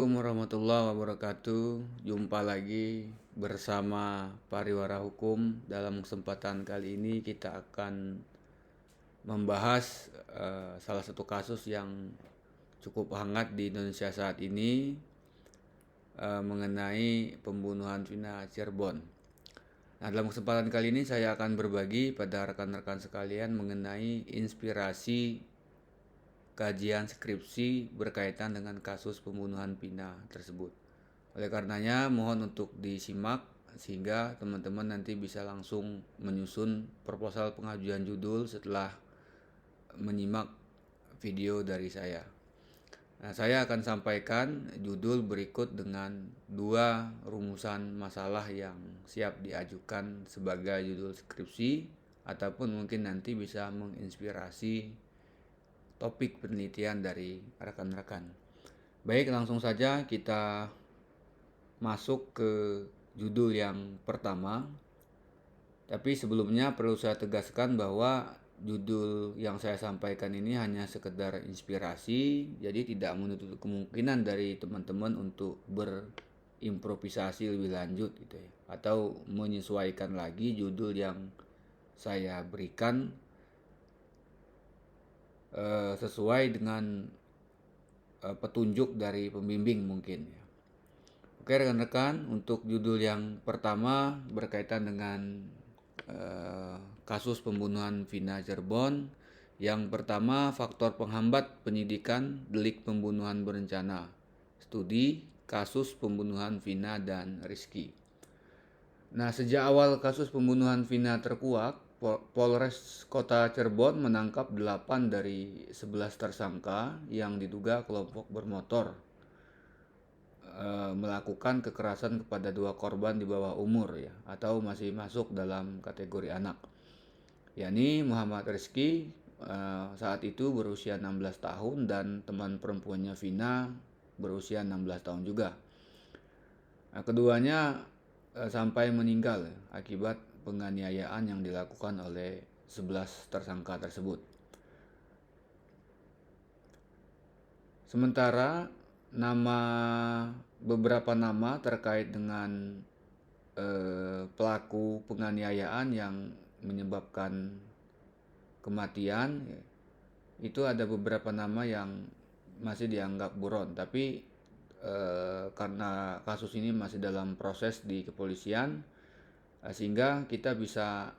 Assalamualaikum warahmatullahi wabarakatuh. Jumpa lagi bersama Pariwara Hukum. Dalam kesempatan kali ini kita akan membahas salah satu kasus yang cukup hangat di Indonesia saat ini, mengenai pembunuhan Vina Cirebon. Nah, dalam kesempatan kali ini saya akan berbagi pada rekan-rekan sekalian mengenai inspirasi kajian skripsi berkaitan dengan kasus pembunuhan Vina tersebut. Oleh karenanya mohon untuk disimak sehingga teman-teman nanti bisa langsung menyusun proposal pengajuan judul setelah menyimak video dari saya. Nah, saya akan sampaikan judul berikut dengan 2 rumusan masalah yang siap diajukan sebagai judul skripsi ataupun mungkin nanti bisa menginspirasi topik penelitian dari rekan-rekan. Baik, langsung saja kita masuk ke judul yang pertama. Tapi sebelumnya perlu saya tegaskan bahwa judul yang saya sampaikan ini hanya sekedar inspirasi, jadi tidak menutup kemungkinan dari teman-teman untuk berimprovisasi lebih lanjut gitu ya, atau menyesuaikan lagi judul yang saya berikan sesuai dengan petunjuk dari pembimbing mungkin ya. Oke rekan-rekan, untuk judul yang pertama berkaitan dengan kasus pembunuhan Vina Cirebon. Yang pertama, faktor penghambat penyidikan delik pembunuhan berencana. Studi kasus pembunuhan Vina dan Rizky. Nah, sejak awal kasus pembunuhan Vina terkuak, Polres Kota Cirebon menangkap 8 dari 11 tersangka yang diduga kelompok bermotor melakukan kekerasan kepada 2 korban di bawah umur ya, atau masih masuk dalam kategori anak, yakni Muhammad Rizky saat itu berusia 16 tahun dan teman perempuannya Vina berusia 16 tahun juga. Nah, keduanya sampai meninggal akibat penganiayaan yang dilakukan oleh 11 tersangka tersebut. Sementara beberapa nama terkait dengan pelaku penganiayaan yang menyebabkan kematian itu ada beberapa nama yang masih dianggap buron, tapi karena kasus ini masih dalam proses di kepolisian, sehingga kita bisa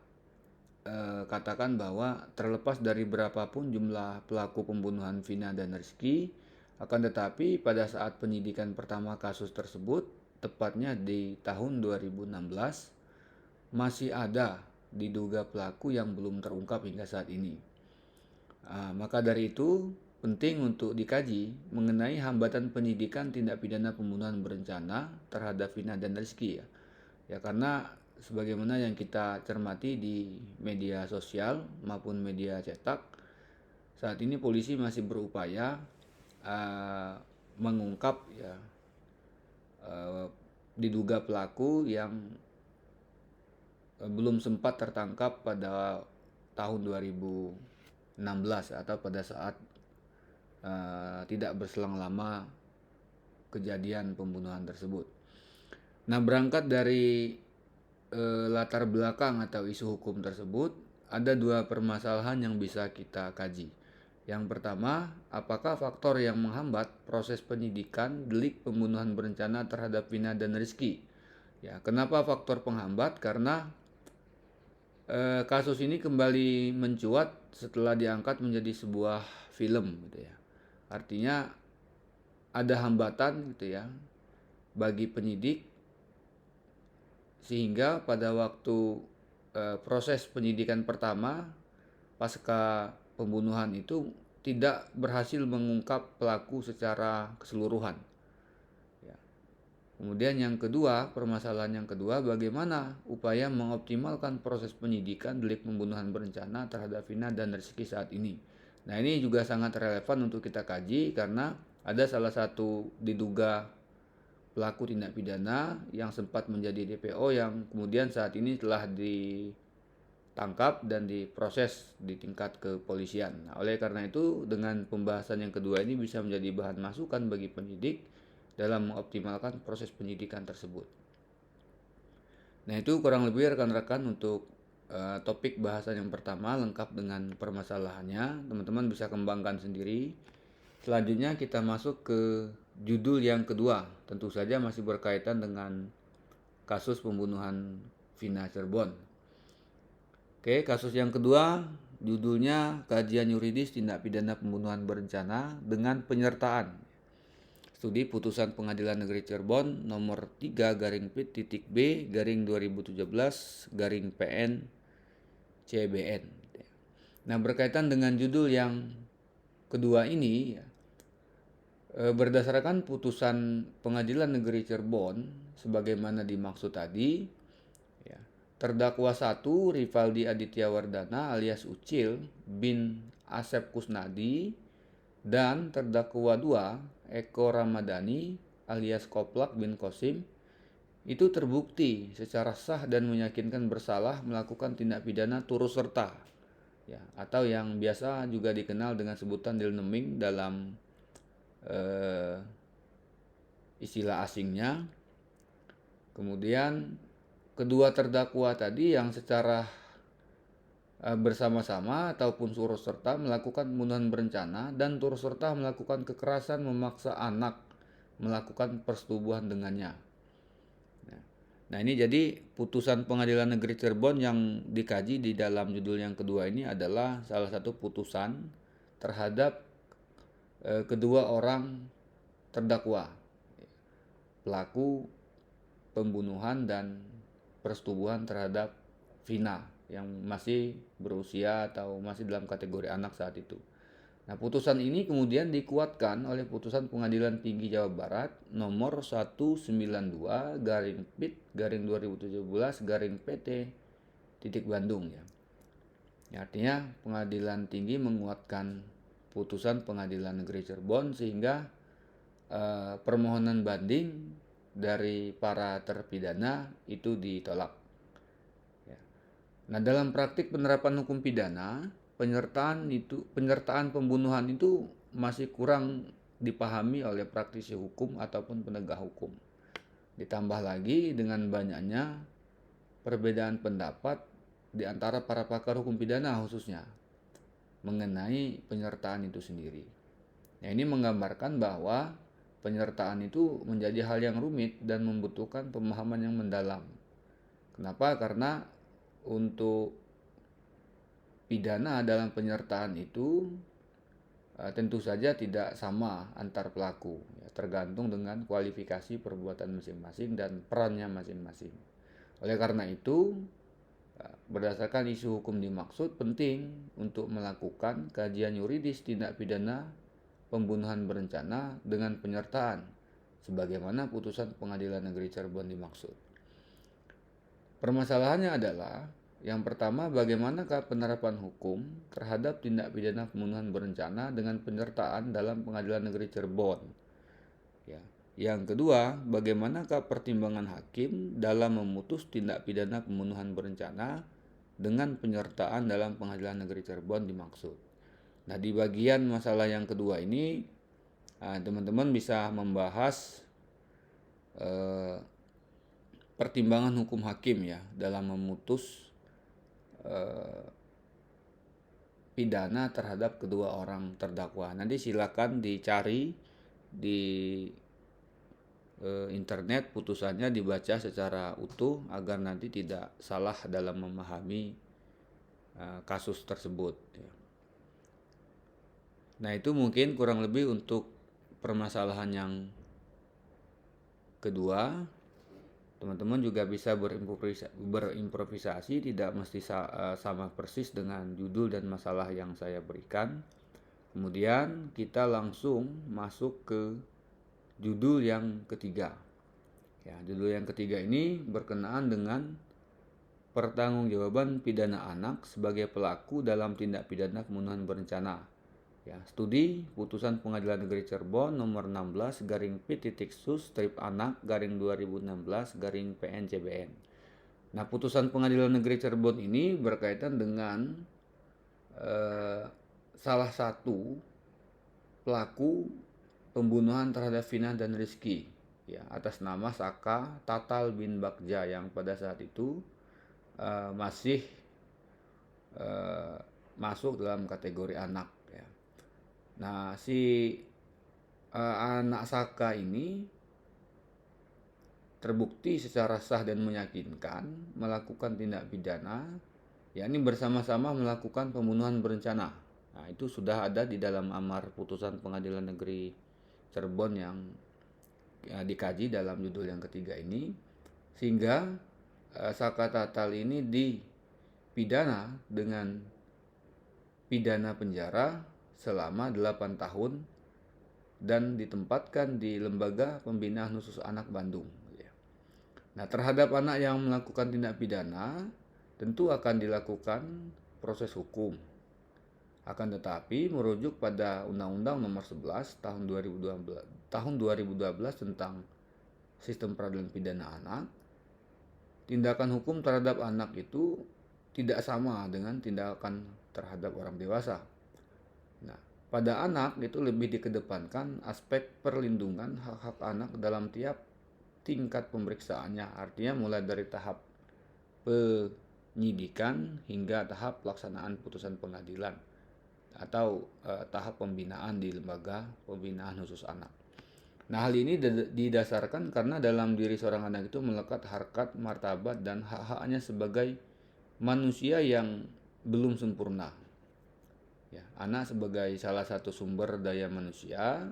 katakan bahwa terlepas dari berapapun jumlah pelaku pembunuhan Vina dan Rizky, akan tetapi pada saat penyidikan pertama kasus tersebut, tepatnya di tahun 2016, masih ada diduga pelaku yang belum terungkap hingga saat ini. Maka dari itu penting untuk dikaji mengenai hambatan penyidikan tindak pidana pembunuhan berencana terhadap Vina dan Rizky ya. Ya, karena sebagaimana yang kita cermati di media sosial maupun media cetak, saat ini polisi masih berupaya mengungkap ya diduga pelaku yang belum sempat tertangkap pada tahun 2016 atau pada saat tidak berselang lama kejadian pembunuhan tersebut. Nah, berangkat dari latar belakang atau isu hukum tersebut, ada 2 permasalahan yang bisa kita kaji. Yang pertama, apakah faktor yang menghambat proses penyidikan delik pembunuhan berencana terhadap Vina dan Rizky? Ya, kenapa faktor penghambat? Karena kasus ini kembali mencuat setelah diangkat menjadi sebuah film gitu ya. Artinya ada hambatan gitu ya bagi penyidik, sehingga pada waktu proses penyidikan pertama pasca pembunuhan itu tidak berhasil mengungkap pelaku secara keseluruhan. Ya. Kemudian yang kedua, permasalahan yang kedua, bagaimana upaya mengoptimalkan proses penyidikan delik pembunuhan berencana terhadap Vina dan Rizky saat ini. Nah, ini juga sangat relevan untuk kita kaji karena ada salah satu diduga pelaku tindak pidana yang sempat menjadi DPO yang kemudian saat ini telah ditangkap dan diproses di tingkat kepolisian. Nah, oleh karena itu dengan pembahasan yang kedua ini bisa menjadi bahan masukan bagi penyidik dalam mengoptimalkan proses penyidikan tersebut. Nah, itu kurang lebih rekan-rekan untuk topik bahasan yang pertama lengkap dengan permasalahannya. Teman-teman bisa kembangkan sendiri. Selanjutnya kita masuk ke judul yang kedua. Tentu saja masih berkaitan dengan kasus pembunuhan Vina Cirebon. Oke, kasus yang kedua judulnya kajian yuridis tindak pidana pembunuhan berencana dengan penyertaan. Studi putusan Pengadilan Negeri Cirebon nomor 3-B/2017-PN CBN. Nah, berkaitan dengan judul yang kedua ini, berdasarkan putusan Pengadilan Negeri Cirebon sebagaimana dimaksud tadi, ya, terdakwa 1 Rivaldi Aditya Wardana alias Ucil bin Asep Kusnadi dan terdakwa 2 Eko Ramadhani alias Koplak bin Kosim itu terbukti secara sah dan meyakinkan bersalah melakukan tindak pidana turut serta, ya, atau yang biasa juga dikenal dengan sebutan dealneming dalam istilah asingnya. Kemudian kedua terdakwa tadi yang secara bersama-sama ataupun turut serta melakukan pembunuhan berencana dan turut serta melakukan kekerasan memaksa anak melakukan persetubuhan dengannya. Nah, ini jadi putusan Pengadilan Negeri Cirebon yang dikaji di dalam judul yang kedua ini adalah salah satu putusan terhadap kedua orang terdakwa, pelaku pembunuhan dan persetubuhan terhadap Vina yang masih berusia atau masih dalam kategori anak saat itu. Nah, putusan ini kemudian dikuatkan oleh putusan Pengadilan Tinggi Jawa Barat nomor 192/PIT/2017/PT titik Bandung, ya. Artinya Pengadilan Tinggi menguatkan putusan Pengadilan Negeri Cirebon sehingga permohonan banding dari para terpidana itu ditolak. Nah, dalam praktik penerapan hukum pidana, penyertaan pembunuhan itu masih kurang dipahami oleh praktisi hukum ataupun penegak hukum. Ditambah lagi dengan banyaknya perbedaan pendapat di antara para pakar hukum pidana khususnya mengenai penyertaan itu sendiri. Nah, ini menggambarkan bahwa penyertaan itu menjadi hal yang rumit dan membutuhkan pemahaman yang mendalam. Kenapa? Karena untuk pidana dalam penyertaan itu tentu saja tidak sama antar pelaku, ya, tergantung dengan kualifikasi perbuatan masing-masing dan perannya masing-masing. Oleh karena itu, berdasarkan isu hukum dimaksud, penting untuk melakukan kajian yuridis tindak pidana pembunuhan berencana dengan penyertaan sebagaimana putusan Pengadilan Negeri Cirebon dimaksud. Permasalahannya adalah yang pertama, bagaimanakah penerapan hukum terhadap tindak pidana pembunuhan berencana dengan penyertaan dalam Pengadilan Negeri Cirebon? Ya. Yang kedua, bagaimanakah pertimbangan hakim dalam memutus tindak pidana pembunuhan berencana dengan penyertaan dalam Pengadilan Negeri Cirebon dimaksud? Nah, di bagian masalah yang kedua ini, teman-teman bisa membahas pertimbangan hukum hakim, ya, dalam memutus pidana terhadap kedua orang terdakwa. Nanti silakan dicari di internet putusannya, dibaca secara utuh agar nanti tidak salah dalam memahami kasus tersebut. Nah, itu mungkin kurang lebih untuk permasalahan yang kedua. Teman-teman juga bisa berimprovisasi, tidak mesti sama persis dengan judul dan masalah yang saya berikan. Kemudian kita langsung masuk ke judul yang ketiga. Ya, judul yang ketiga ini berkenaan dengan pertanggungjawaban pidana anak sebagai pelaku dalam tindak pidana pembunuhan berencana. Ya, studi putusan Pengadilan Negeri Cirebon nomor 16/P.Sus/Anak/2016/PN Nah, putusan Pengadilan Negeri Cirebon ini berkaitan dengan salah satu pelaku pembunuhan terhadap Vina dan Rizky ya atas nama Saka Tatal bin Bagja yang pada saat itu masih masuk dalam kategori anak ya. Nah, si anak Saka ini terbukti secara sah dan meyakinkan melakukan tindak pidana yakni bersama-sama melakukan pembunuhan berencana. Nah, itu sudah ada di dalam amar putusan Pengadilan Negeri Cirebon yang dikaji dalam judul yang ketiga ini, sehingga Saka Tatal ini dipidana dengan pidana penjara selama 8 tahun dan ditempatkan di Lembaga Pembinaan Khusus Anak Bandung. Nah, terhadap anak yang melakukan tindak pidana tentu akan dilakukan proses hukum. Akan tetapi merujuk pada Undang-Undang Nomor 11 tahun 2012 tentang Sistem Peradilan Pidana Anak, tindakan hukum terhadap anak itu tidak sama dengan tindakan terhadap orang dewasa. Nah, pada anak itu lebih dikedepankan aspek perlindungan hak-hak anak dalam tiap tingkat pemeriksaannya, artinya mulai dari tahap penyidikan hingga tahap pelaksanaan putusan pengadilan atau tahap pembinaan di Lembaga Pembinaan Khusus Anak. Nah, hal ini didasarkan karena dalam diri seorang anak itu melekat harkat, martabat, dan hak-haknya sebagai manusia yang belum sempurna. Ya, anak sebagai salah satu sumber daya manusia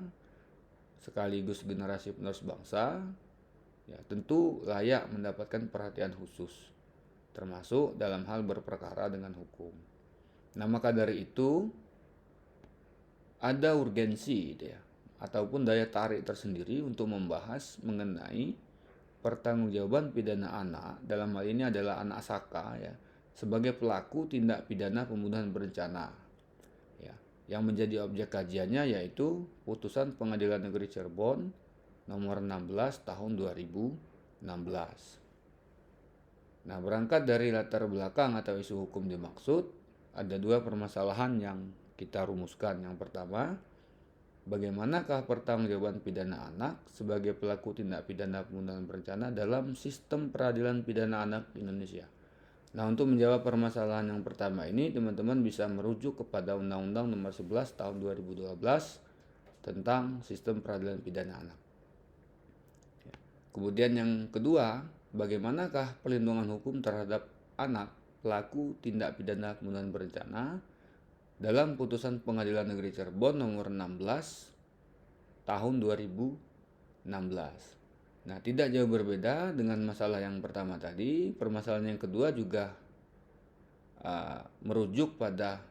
sekaligus generasi penerus bangsa, ya, tentu layak mendapatkan perhatian khusus, termasuk dalam hal berperkara dengan hukum. Nah, maka dari itu ada urgensi ya, ataupun daya tarik tersendiri untuk membahas mengenai pertanggungjawaban pidana anak, dalam hal ini adalah anak Saka ya, sebagai pelaku tindak pidana pembunuhan berencana. Ya, yang menjadi objek kajiannya yaitu putusan Pengadilan Negeri Cirebon nomor 16 tahun 2016. Nah, berangkat dari latar belakang atau isu hukum dimaksud, ada dua permasalahan yang kita rumuskan. Yang pertama, bagaimanakah pertanggungjawaban pidana anak sebagai pelaku tindak pidana pembunuhan berencana dalam sistem peradilan pidana anak Indonesia? Nah, untuk menjawab permasalahan yang pertama ini, teman-teman bisa merujuk kepada Undang-Undang Nomor 11 Tahun 2012 tentang sistem peradilan pidana anak. Kemudian yang kedua, bagaimanakah perlindungan hukum terhadap anak pelaku tindak pidana pembunuhan berencana dalam putusan Pengadilan Negeri Cirebon nomor 16 tahun 2016. Nah, tidak jauh berbeda dengan masalah yang pertama tadi, permasalahan yang kedua juga merujuk pada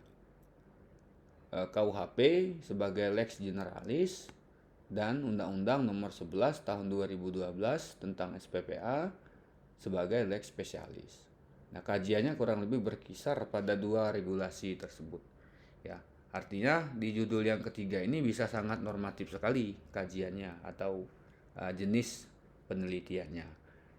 KUHP sebagai lex generalis dan Undang-Undang Nomor 11 Tahun 2012 tentang SPPA sebagai lex spesialis. Nah, kajiannya kurang lebih berkisar pada dua regulasi tersebut. Ya, artinya di judul yang ketiga ini bisa sangat normatif sekali kajiannya atau jenis penelitiannya.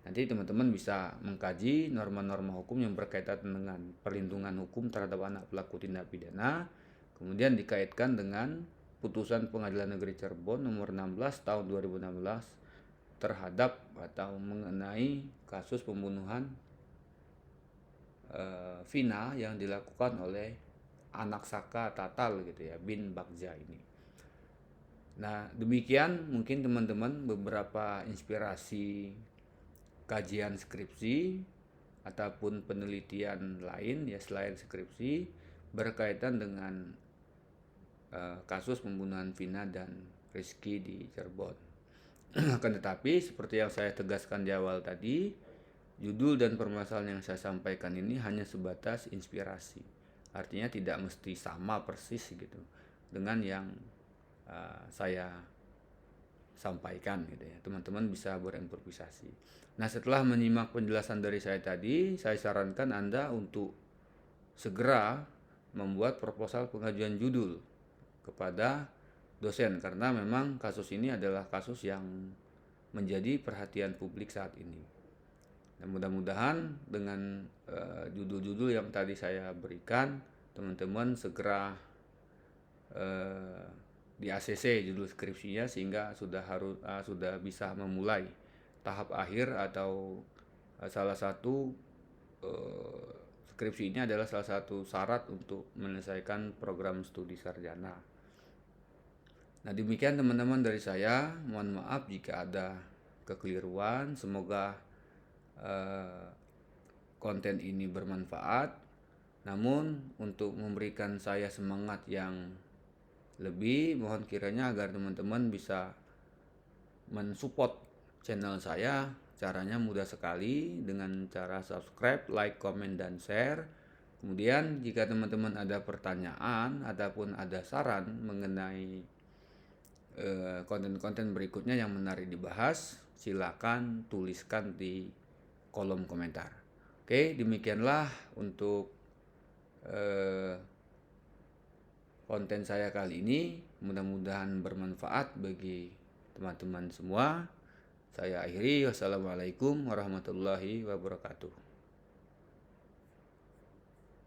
Nanti teman-teman bisa mengkaji norma-norma hukum yang berkaitan dengan perlindungan hukum terhadap anak pelaku tindak pidana, kemudian dikaitkan dengan putusan Pengadilan Negeri Cirebon nomor 16 tahun 2016 terhadap atau mengenai kasus pembunuhan Vina yang dilakukan oleh anak Saka Tatal gitu ya, bin Bagja ini. Nah, demikian mungkin teman-teman beberapa inspirasi kajian skripsi ataupun penelitian lain ya selain skripsi berkaitan dengan kasus pembunuhan Vina dan Rizky di Cirebon. Akan tetapi seperti yang saya tegaskan di awal tadi, judul dan permasalahan yang saya sampaikan ini hanya sebatas inspirasi. Artinya tidak mesti sama persis gitu dengan yang saya sampaikan gitu ya. Teman-teman bisa berimprovisasi. Nah, setelah menyimak penjelasan dari saya tadi, saya sarankan Anda untuk segera membuat proposal pengajuan judul kepada dosen karena memang kasus ini adalah kasus yang menjadi perhatian publik saat ini. Dan mudah-mudahan dengan judul-judul yang tadi saya berikan, teman-teman segera di ACC judul skripsinya, sehingga sudah bisa memulai tahap akhir atau salah satu skripsi ini adalah salah satu syarat untuk menyelesaikan program studi sarjana. Nah, demikian teman-teman dari saya. Mohon maaf jika ada kekeliruan. Semoga konten ini bermanfaat. Namun untuk memberikan saya semangat yang lebih, mohon kiranya agar teman-teman bisa mensupport channel saya. Caranya mudah sekali dengan cara subscribe, like, komen, dan share. Kemudian jika teman-teman ada pertanyaan ataupun ada saran mengenai konten-konten berikutnya yang menarik dibahas, silakan tuliskan di kolom komentar. Oke, demikianlah untuk konten saya kali ini. Mudah-mudahan bermanfaat bagi teman-teman semua. Saya akhiri. Wassalamualaikum warahmatullahi wabarakatuh.